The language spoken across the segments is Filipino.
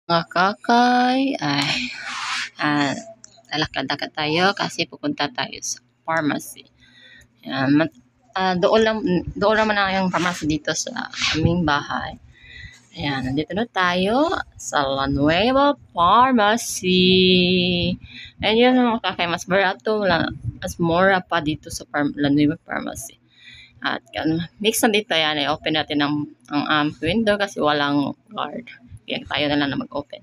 Mga kakay, ay, lalakad-lakad tayo kasi pupunta tayo sa pharmacy. Ayan, doon naman na yung pharmacy dito sa aming bahay. Ayan, nandito na tayo sa La Nueva Pharmacy. Ayan yun mga kakay, mas barato, mas mura pa dito sa La Nueva Pharmacy. At mix na dito yan, i-open natin ang window kasi walang guard. Kaya tayo na lang na mag-open.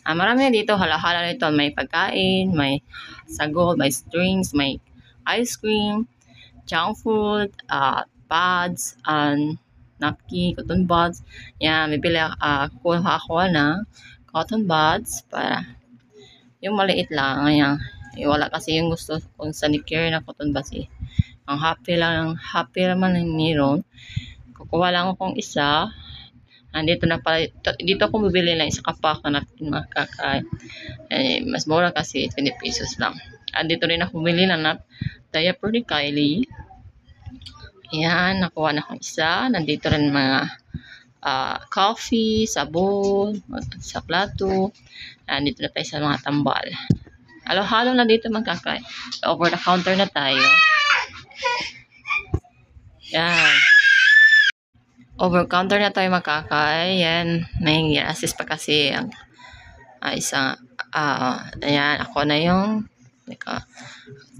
Marami na dito, hala-hala nito. May pagkain, may sagol, may drinks, may ice cream, junk food, pads, napkin, cotton buds. Yan, bibili kuha ako na cotton buds para yung maliit lang. Ayan, wala kasi yung gusto kung sanicare na cotton buds eh. Ang happy naman ni Ron. Kukuha lang akong isa. Dito na pala, dito ako bibili ng isa kapak na natin makakain. Mas mura kasi 20 pesos lang. Dito rin ako bumili ng diaper ni Kylie. Ayan, nakuha na akong isa. Nandito rin mga coffee, sabon, sa plato. Dito na tayo sa mga tambal. Halo-halo na dito magkakain. Over the counter na tayo. Yan. Over counter na tayo makakay. Yan. May assist pa kasi ang isang ayan, ako na yung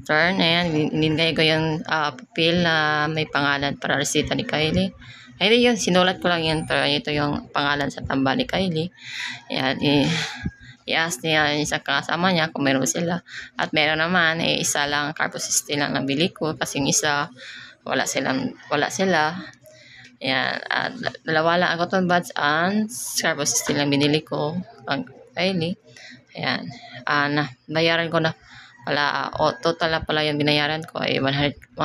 turn. Ayan, nilagay ko yung papel na may pangalan para resita ni Kylie. Ay, yun, sinulat ko lang yan pero ito yung pangalan sa tambal ni Kylie. Ayan, i-ask niya yung isa kasama niya kung meron sila. At meron naman, isa lang carbocysteine lang nabili ko kasi yung isa wala sila. Ayan, dalawa lang ako cotton buds and carbocysteine lang binili ko pang Kylie. Ayan, bayaran ko na pala, total na pala yung binayaran ko ay 129.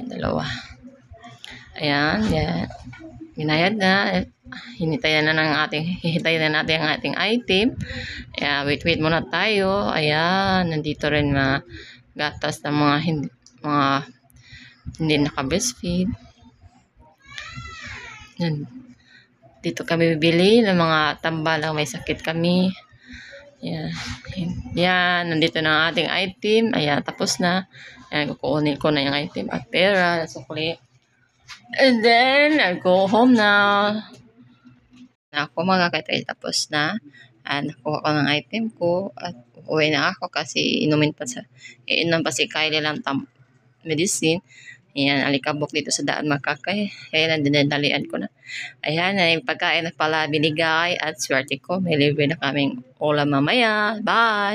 Dalawa. Ayan, yan. Binayad na. Hihintayin na natin ang ating item. Ayan, wait muna tayo. Ayan, nandito rin mga gatas ng mga hindi naka-breastfeed. Dito kami bibili ng mga tambalang may sakit kami. Yan, nandito na ang ating item. Ayan, tapos na. Ayan, kukunin ko na yung item at pera, sukli. And then, I'll go home now. Ako mga katay, tapos na. Nakuha ko ng item ko at uwi na ako kasi inom pa si Kylie lang medicine. Ayan, alikabok dito sa daan makakay. Ayan, dinadalian ko na. Ayan, yung pagkain na pala binigay at swerte ko. May libre na kaming ulam mamaya. Bye!